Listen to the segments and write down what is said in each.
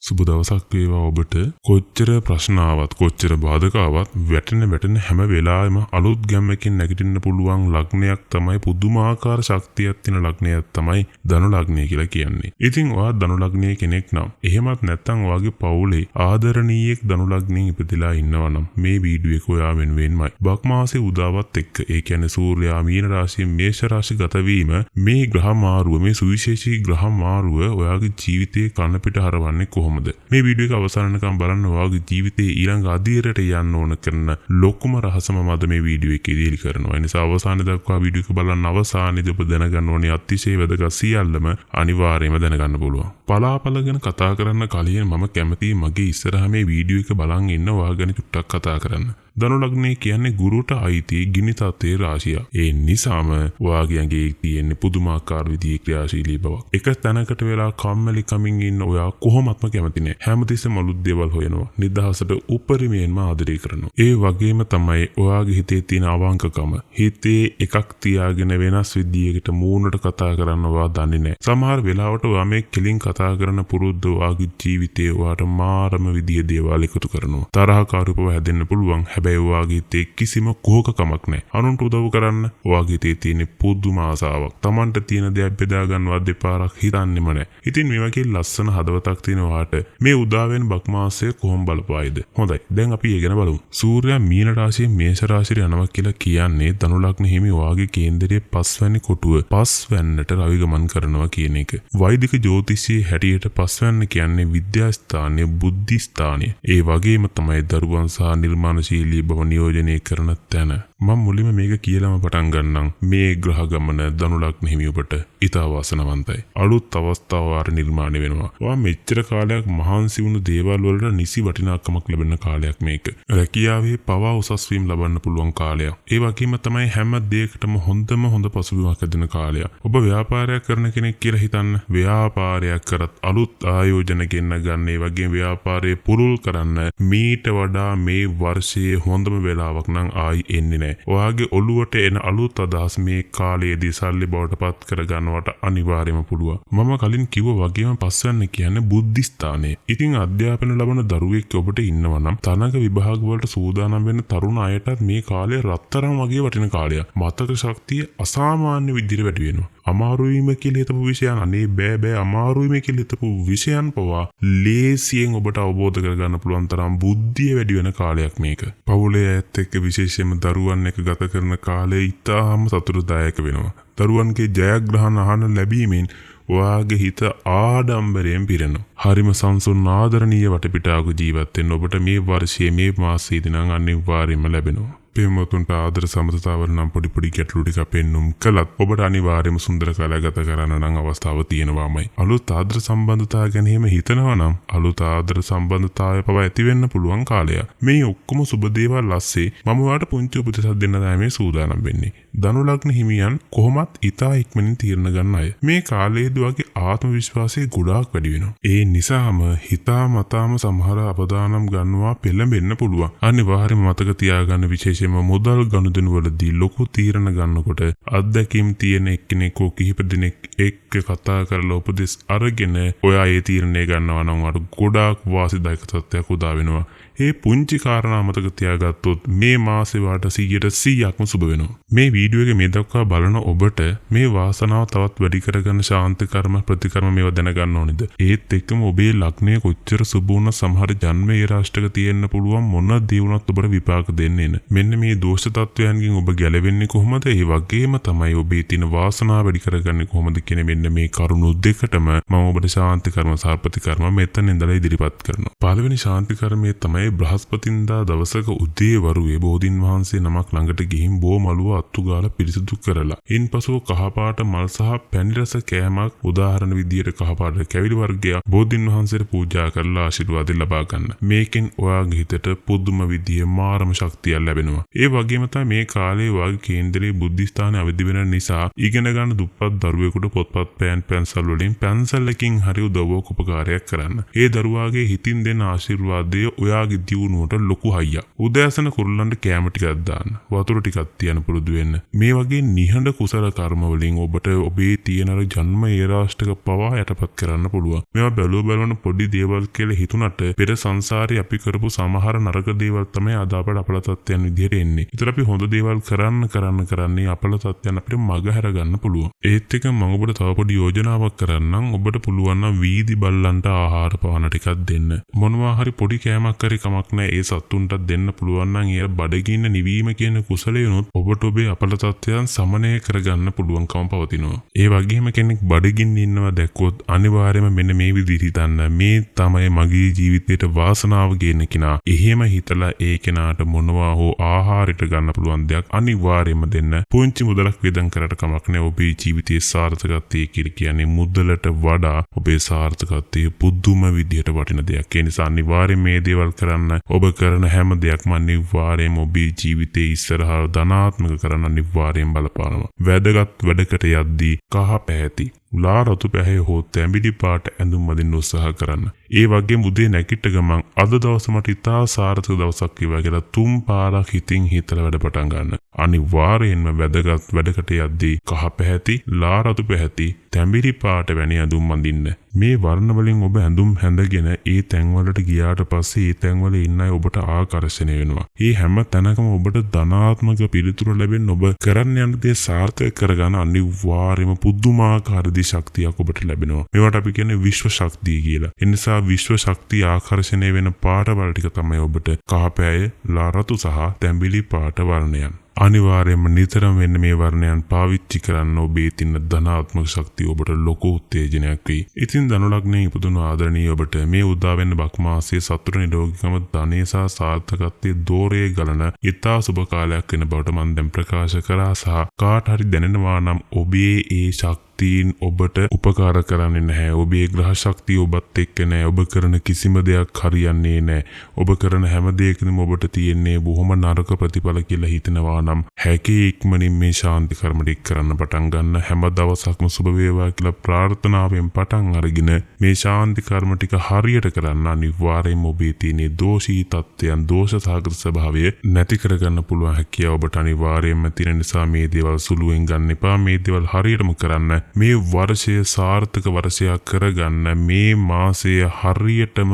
සුබ දවසක් වේවා ඔබට. කොච්චර ප්‍රශ්න ආවත් කොච්චර බාධක ආවත් වැටෙන හැම වෙලාවෙම අලුත් ගැම්මකින් නැගිටින්න පුළුවන් ලග්නයක් තමයි පුදුමාකාර ශක්තියක් තියෙන ලග්නයක් තමයි ධනු ලග්නය කියලා කියන්නේ. ඉතින් ඔයා ධනු ලග්නයේ කෙනෙක් නම් එහෙමත් නැත්නම් ඔයාගේ පවුලේ ආදරණීයෙක් ධනු ලග්නයෙන් ඉපදලා ඉන්නවා නම් මේ වීඩියෝ එක ඔයා වෙනුවෙන්මයි. බක් මාසේ උදාවත් එක්ක ඒ කියන්නේ සූර්යයා මීන රාශියෙන් මේෂ රාශි ගත වීම මේ ග්‍රහ මාරුව මේ සුවිශේෂී ග්‍රහ මාරුව ඔයාගේ ජීවිතේ කන පිට හරවන්නේ කොහොමද? මේ වීඩියෝ එක අවසානකම් බලන්න ඔයාගේ ජීවිතයේ ඊළඟ අධීරයට යන්න ඕන කරන ලොකුම රහසම මම මේ වීඩියෝ එකේ දීලි කරනවා. ඒ නිසා අවසානයේ දක්වා වීඩියෝ එක බලන්න අවසානයේදී ඔබ දැනගන්න ඕනේ අතිශය වැදගත් සියල්ලම අනිවාර්යයෙන්ම දැනගන්න පුළුවන්. පලාපල ගැන කතා කරන්න කලින් මම කැමතියි මගේ ඉස්සරහා මේ වීඩියෝ එක බලන් ඉන්න ඔයා ගැන චුට්ටක් කතා කරන්න. ධනු ලග්නය කියන්නේ ගුරුට අයිති ගිනි තත්ත්වයේ රාශිය. ඒ නිසාම ඔයාගේ ඇඟේ තියෙන පුදුමාකාර විදිහේ ක්‍රියාශීලී බවක්. එක තැනකට වෙලා කම්මැලි කමින් ඉන්න ඔයා කොහොමත්ම කැමති නෑ. හැමතිස්සෙම අලුත් දේවල් හොයනවා. නිදහසට උපරිමයෙන්ම ආදරය කරනවා. ඒ වගේම තමයි ඔයාගේ හිතේ තියෙන අවංකකම. හිතේ එකක් තියාගෙන වෙනස් විදියකට මූණට කතා කරන්න ඔයා දන්නේ නෑ. සමහර වෙලාවට ඔයා මේ කෙලින් කතා කරන පුරුද්ද ඔයාගේ ජීවිතේ ඔයාට මාරම විදිහේ දේවල් එකතු කරනවා. තරහකාරීව හැදෙන්න පුළුවන්. හැබැයි ඔයාගේ හිතේ කිසිම කුහකකමක් නැහැ. අනුන්ට උදව් කරන්න ඔයාගේ හිතේ තියෙන පුදුම ආසාවක්. Tamanට තියෙන දේක් බෙදා ගන්නවත් දෙපාරක් හිතන්නෙම නැහැ. ඉතින් මේ වගේ ලස්සන හදවතක් තියෙන ඔයාට මේ උදාවෙන බක් මාසය කොහොම බලපායිද? හොඳයි. දැන් අපි ඒ ගැන බලමු. සූර්යයා මීන රාශියෙන් මේෂ රාශියට යනවා කියලා කියන්නේ ධනු ලග්න හිමි ඔයාගේ කේන්දරයේ පස්වැනි කොටුව පස්වැන්නට රවි ගමන් කරනවා කියන එක. වෛදික ජ්‍යොතිෂයේ හැටියට පස්වැන්න කියන්නේ විද්‍යා ස්ථානය, බුද්ධි ස්ථානය. ඒ වගේම තමයි දරුවන් සහ නිර්මාණශීලී බව නියෝජනය කරන තැන. මම මුලින්ම මේක කියලාම පටන් ගන්නම්. මේ ග්‍රහ ගමන ධනු ලග්න හිමි ඔබට ඉතා වාසනාවන්තයි. අලුත් අවස්ථාවක් නිර්මාණය වෙනවා. ඔයා මෙච්චර කාලයක් මහන්සි වුණු දේවල් වලට නිසි වටිනාකමක් ලැබෙන කාලයක් මේක. රැකියාවේ පවා උසස් වීම ලබන්න පුළුවන් කාලයක්. ඒ වගේම තමයි හැම දෙයකටම හොඳ පසුබිමක් ඇතිවෙන කාලයක්. ඔබ ව්‍යාපාරයක් කරන කෙනෙක් කියලා හිතන්න. ව්‍යාපාරයක් කරත් අලුත් ආයෝජන ගෙන්න ගන්න. ඒ වගේම ව්‍යාපාරය පුරුල් කරන්න මීට වඩා මේ වර්ෂයේ හොඳම වෙලාවක් නම් ආයි එන්නේ නැහැ. ඔයාගේ ඔළුවට එන අලුත් අදහස් මේ කාලයේදී සල්ලි බවට පත් කර ගන්නවට අනිවාර්යයෙන්ම පුළුවන්. මම කලින් කිව්වා වගේම පස්වැන්න කියන්නේ බුද්ධි ස්ථානය. ඉතින් අධ්‍යාපන ලබන දරුවෙක් ඔබට ඉන්නවා නම් තරඟ විභාග වලට සූදානම් වෙන තරුණ අයටත් මේ කාලය රත්තරන් වගේ වටින කාලයක්. මතක ශක්තිය අසාමාන්‍ය විදිහට වැඩි වෙනවා. අමාරුයිම කියලා හිතපු විෂයන් අනේ බෑ අමාරුයිම කියලා හිතපු විෂයන් පවා ලේසියෙන් ඔබට අවබෝධ කරගන්න පුළුවන් තරම් බුද්ධිය වැඩි වෙන කාලයක් මේක. පවුලේ ඇත් එක්ක විශේෂයෙන්ම දරුවන් එක්ක ගත කරන කාලය ඉතාම සතුටුදායක වෙනවා. දරුවන්ගේ ජයග්‍රහණ අහන්න ලැබීමෙන් ඔයාගේ හිත ආඩම්බරයෙන් පිරෙනවා. හරිම සංසුන් ආදරණීය වටපිටාවක ජීවත් වෙන්න ඔබට මේ වර්ෂයේ මේ මාසයේදී නම් අනිවාර්යයෙන්ම ලැබෙනවා. ප්‍රේමතුන්ට ආදර සමතතාවල නම් පොඩි ගැටලු ටික පෙන්නුම් කළත් ඔබට අනිවාර්යයෙන්ම සුන්දර කාලයක් ගත කරන්න නම් අවස්ථාව තියෙනවාමයි. අලුත් ආදර සම්බන්ධතා ගැනීම හිතනවා නම් අලුත් ආදර සම්බන්ධතාවය පවා ඇති වෙන්න පුළුවන් කාලයක්. මේ ඔක්කොම සුබ දේවල් ඇස්සේ මම ඔයාලට පුංචි උපදෙසක් දෙන්න තමයි සූදානම් වෙන්නේ. ධනු ලග්න හිමියන් කොහොමත් ඉතා ඉක්මනින් තීරණ ගන්න අය. මේ කාලයේදී වගේ ආත්ම විශ්වාසය ගොඩාක් වැඩි වෙනවා. ඒ නිසාම හිතාමතාම සමහර අවදානම් ගන්නවා පෙළඹෙන්න පුළුවන්. අනිවාර්යයෙන්ම මතක තියාගන්න විශේෂ මුදල් ගනුදෙනු වලදී ලොකු තීරණ ගන්නකොට අත්දැකීම් තියෙන එක්කෙනෙක් කිහිප දෙනෙක් එක්ක කතා කරලා උපදෙස් අරගෙන ඔයා ඒ තීරණය ගන්නවා නම් ඔයාට ගොඩාක් වාසිදායක තත්ත්වයක් උදා වෙනවා. ඒ පුංචි කාරණා මතක තියාගත්තොත් මේ මාසේ වාට 100%ක්ම සුබ වෙනවා. මේ වීඩියෝ එක මේ දක්වා බලන ඔබට මේ වාසනාව තවත් වැඩි කරගන්න ශාන්ති කර්ම ප්‍රතිකර්ම මේවා දැනගන්න ඕනේද? ඒත් එක්කම ඔබේ ලග්නය කොච්චර සුබ වුණත් සමහර ජන්මයේ රාශියක තියෙන්න පුළුවන් මොන දේ වුණත් ඔබට විපාක දෙන්නේ නැහැ. මෙන්න මේ දෝෂ තත්වයන්ගෙන් ඔබ ගැලවෙන්නේ කොහොමද? ඒ වගේම තමයි ඔබේ තියෙන වාසනාව වැඩි කරගන්නේ කොහොමද කියන මෙන්න මේ කරුණු දෙකටම මම ඔබට ශාන්ති කර්ම සහ ප්‍රතිකර්ම මෙතන ඉඳලා ඉදිරිපත් කරනවා. පළවෙනි ශාන්ති කර්මයේ තමයි බ්‍රහස්පතින්දා දවසක උදේ වරුවේ බෝධින් වහන්සේ නමක් ළඟට ගිහින් බෝ මළුව අත්තු ගාලා පිරිසිදු කරලා ඉන්පසු කහපාට මල් සහ පැණි රස කෑමක් උදාහරණ විදියට කහපාට කැවිලි වර්ගයක් බෝධින් වහන්සේට පූජා කරලා ආශිර්වාද ලබා ගන්න. මේකෙන් ඔයාගේ හිතට පුදුම විදියේ මාරම ශක්තියක් ලැබෙනවා. ඒ වගේම තමයි මේ කාලේ ඔයාගේ කේන්දරයේ බුද්ධි ස්ථානයේ අවදි වෙන නිසා ඉගෙන ගන්න දුප්පත් දරුවෙකුට පොත්පත් පැන්සල් වලින් පැන්සල්ලකින් හරි උදව්වක් උපකාරයක් කරන්න. ඒ දරුවාගේ හිතින් දෙන ආශිර්වාදය ඔයාගේ එයාගේ දියුණුවට ලොකු හයියක්. උදෑසන කුරුල්ලන්ට කෑම ටිකක් දාන්න. වතුර ටිකක් තියන්න පුරුදු වෙන්න. මේ වගේ නිහඬ කුසල කර්ම වලින් ඔබට ඔබේ තියෙන අර ජන්ම ඒරාෂ්ටක පවා යටපත් කරන්න පුළුවන්. මේවා බැලුව බලන පොඩි දේවල් කියලා හිතුණට පෙර සංසාරේ අපි කරපු සමහර නරක දේවල් තමයි අද අපට අපල තත්ත්වයන් විදිහට එන්නේ. ඒතර අපි හොඳ දේවල් කරන්නේ අපල තත්ත්වයන් අපිට මග හැර ගන්න පුළුවන්. ඒත් එක මම ඔබට තව පොඩි යෝජනාවක් කරන්නම්. ඔබට පුළුවන් නම් වීදි බල්ලන්ට ආහාර පාන ටිකක් දෙන්න. මොනවා හරි පොඩි කෑමක් හරි කමක් නැහැ. ඒ සත්තුන්ට දෙන්න පුළුවන් නම් ඒ බඩගින්න නිවීම කියන කුසලයනොත් ඔබට ඔබේ අපල තත්ත්වයන් සමනය කරගන්න පුළුවන්කම පවතිනවා. ඒ වගේම කෙනෙක් බඩගින්න ඉන්නවා දැක්කොත් අනිවාර්යයෙන්ම මෙන්න මේ විදිහට හිතන්න. මේ තමයි මගේ ජීවිතේට වාසනාව ගෙන කෙනා. එහෙම හිතලා ඒ කෙනාට මොනවා හෝ ආහාරයට ගන්න පුළුවන් දෙයක් අනිවාර්යයෙන්ම දෙන්න. පුංචි මුදලක් වේදන් කරට කමක් නැහැ. ඔබේ ජීවිතයේ සාර්ථකත්වයේ කියන්නේ මුදලට වඩා ඔබේ සාර්ථකත්වයේ පුදුම විදිහට වටින දෙයක්. ඒ නිසා අනිවාර්යයෙන් මේ දේවල් කරන්න. ඔබ කරන හැම දෙයක්ම අනිවාර්යයෙන්ම ඔබේ ජීවිතයේ ඉස්සරහා ධනාත්මක කරන්න අනිවාර්යයෙන් බලපානවා. වැදගත් වැඩකට යද්දී කහ පැහැති ලා රතු පැහැ හෝ තැඹිලි පාට ඇඳුම් අදින්න උත්සාහ කරන්න. ඒ වගේම උදේ නැගිට ගමන් අද දවස මට ඉතා සාර්ථක දවසක් වේවා කියලා 3 පාරක් හිතින් හිතලා වැඩ පටන් ගන්න. අනිවාර්යයෙන්ම වැදගත් වැඩකට යද්දී කහ පැහැති ලා රතු පැහැති තැඹිලි පාට වැනි ඇඳුම් අඳින්න. මේ වර්ණ වලින් ඔබ ඇඳුම් හැඳගෙන ඒ තැන්වලට ගියාට පස්සේ ඒ තැන්වල ඉන්න අය ඔබට ආකර්ෂණය වෙනවා. ඒ හැම තැනකම ඔබට ධනාත්මක පිළිතුරු ලැබෙන්න ඔබ කරන්න යන දේ සාර්ථක කරගන්න අනිවාර්යයෙන්ම පුදුමාකාර ශක්තියක් ඔබට ලැබෙනවා. මේවට අපි කියන්නේ විශ්ව ශක්තිය කියලා. ඒ නිසා විශ්ව ශක්තිය ආකර්ෂණය වෙන පාටවල ටික තමයි ඔබට කහ පැය, ලා රතු සහ තැඹිලි පාට වර්ණයන්. අනිවාර්යයෙන්ම නිතරම වෙන්න මේ වර්ණයන් පාවිච්චි කරන්න ඔබේ තියෙන ධනාත්මක ශක්තිය ඔබට ලොකු උත්තේජනයක් වෙයි. ඉතින් ධනු ලග්නයේ ඉපදුණු ආදරණීය ඔබට මේ උදා වෙන්න බක් මාසයේ සතුට නිරෝගීකම ධනය සහ සාර්ථකත්වයේ දෝරේ ගලන ඉතා සුබ කාලයක් වෙන බවට මම දැන් ප්‍රකාශ කරා සහ කාට හරි දැනෙනවා නම් ඔබේ ඒ ශක්තියින් ඔබට උපකාර කරන්නේ නැහැ. ඔබේ ග්‍රහ ශක්තිය ඔබත් එක්ක නැහැ. ඔබ කරන කිසිම දෙයක් හරියන්නේ නැහැ. ඔබ කරන හැම දෙයකම ඔබට තියෙන්නේ බොහොම නරක ප්‍රතිඵල කියලා හිතනවා නම් හැකි ඉක්මනින් මේ ශාන්ති කර්ම ටික කරන්න පටන් ගන්න. හැම දවසක්ම සුබ වේවා කියලා ප්‍රාර්ථනාවෙන් පටන් අරගෙන මේ ශාන්ති කර්ම ටික හරියට කරන්න අනිවාර්යයෙන්ම ඔබේ තියෙන දෝෂී තත්ත්වයන් දෝෂ සාගත ස්වභාවය නැති කරගන්න පුළුවන් හැකියාව ඔබට අනිවාර්යයෙන්ම තියෙන නිසා මේ දේවල් සුළුවෙන් ගන්න එපා. මේ දේවල් හරියටම කරන්න. මේ වර්ෂය සාර්ථක වර්ෂයක් කරගන්න. මේ මාසය හරියටම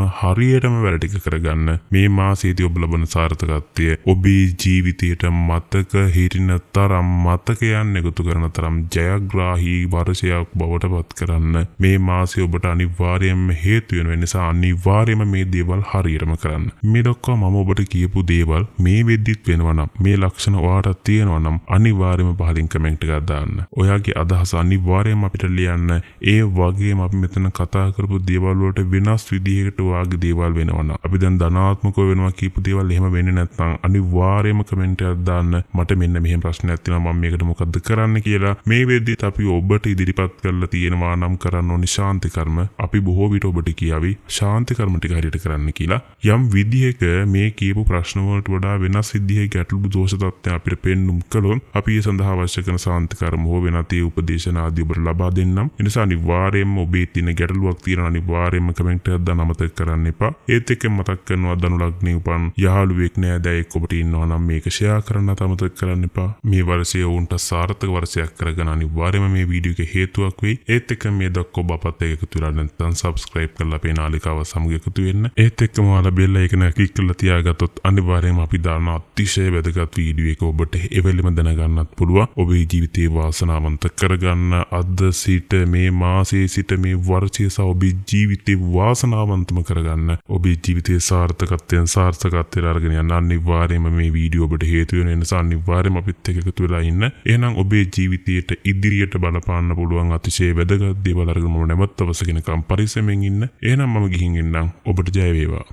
වැඩ ටික කරගන්න. මේ මාසයේදී ඔබ ලබන සාර්ථකත්වය ඔබේ ජීවිතයට මතක හිටින තරම් මතකයන් එකතු කරන තරම් ජයග්‍රාහී වර්ෂයක් බවට පත් කරන්න මේ මාසය ඔබට අනිවාර්යයෙන්ම හේතු වෙන නිසා අනිවාර්යයෙන්ම මේ දේවල් හරියටම කරන්න. මේ දක්වා මම ඔබට කියපු දේවල් මේ වෙද්දිත් වෙනවා නම් මේ ලක්ෂණ ඔයාට තියෙනවා නම් අනිවාර්යයෙන්ම පහලින් කමෙන්ට් එකක් දාන්න. ඔයාගේ අදහස අනිවාර්යයෙන්ම අපිට ලියන්න. ඒ වගේම අපි මෙතන කතා කරපු දේවල් වලට වෙනස් විදිහකට ඔයාගේ දේවල් වෙනවා නම් අපි දැන් ධනාත්මකව වෙනවා කියපු දේවල් එහෙම වෙන්නේ නැත්නම් අනිවාර්යයෙන්ම කමෙන්ට් එකක් දාන්න. මට මෙන්න මෙහෙම ප්‍රශ්නයක් තියෙනවා මම මේකට මොකද්ද කරන්න කියලා. මේ වෙද්දිත් අපි ඔබට ඉදිරිපත් කරලා තියෙනවා නම් කරන්න ඕනි ශාන්ති කර්ම. අපි බොහෝ විට ඔබට කියාවි ශාන්ති කර්ම ටික හරියට කරන්න කියලා. යම් විදිහක මේ කියපු ප්‍රශ්න වලට වඩා වෙනස් විදිහේ ගැටලු දෝෂ තත්ත්වයන් අපිට පෙන්눔 කළොත් අපි ඒ සඳහා අවශ්‍ය කරන ශාන්ති කර්ම හෝ වෙනත් ඒ උපදේශන ආදී ඔබට ලබා දෙන්නම්. ඒ නිසා අනිවාර්යයෙන්ම ඔබේ තියෙන ගැටලුවක් තියෙනවා අනිවාර්යයෙන්ම කමෙන්ට් එකක් දාන්න අමතක කරන්න එපා. ඒත් එක්ක මතක් කරනවා ධනු ලග්නේ උපන් යහළුවෙක් නෑදෑයෙක් ඔබට ඉන්නවා නම් මේක ෂෙයා කරන්න අමතක කරන්න එපා. මේ වර්ෂයේ උන්ට සාර්ථක වර්ෂයක් කරගන්න අනිවාර්යයෙන්ම මේ වීඩියෝ එක හේතුවක් වෙයි. ඒත් එක්ක මේ දක්වා ඔබ අපත් එක්ක එකතු වෙලා නැත්නම් subscribe කරලා අපේ නාලිකාව සමග එකතු වෙන්න. ඒත් එක්කම ඔයාලා බෙල් අයිකන ක්ලික් කරලා තියාගත්තොත් අනිවාර්යයෙන්ම අපි දාන අතිශය වැදගත් වීඩියෝ එක ඔබට එවෙලෙම දැනගන්නත් පුළුවන්. ඔබේ ජීවිතේ වාසනාවන්ත කරගන්න අද සිට මේ මාසයේ සිට මේ වර්ෂයේ සහ ඔබේ ජීවිතේ වාසනාවන්තම කරගන්න ඔබේ ජීවිතේ සාර්ථකත්වයට අරගෙන යන්න අනිවාර්යයෙන්ම මේ වීඩියෝ ඔබට හේතු වෙන නිසා අනිවාර්යයෙන්ම අපිත් එක්ක එකතු වෙලා ඉන්න. එහෙනම් ඔබේ ජීවිතයට ඉදිරියට බලපාන්න පුළුවන් අතිශය වැදගත් දේවල් අරගෙන මම නැවත අවසගෙනකම් පරිස්සමෙන් ඉන්න. එහෙනම් මම ගිහින් එන්නම්. ඔබට ජය වේවා.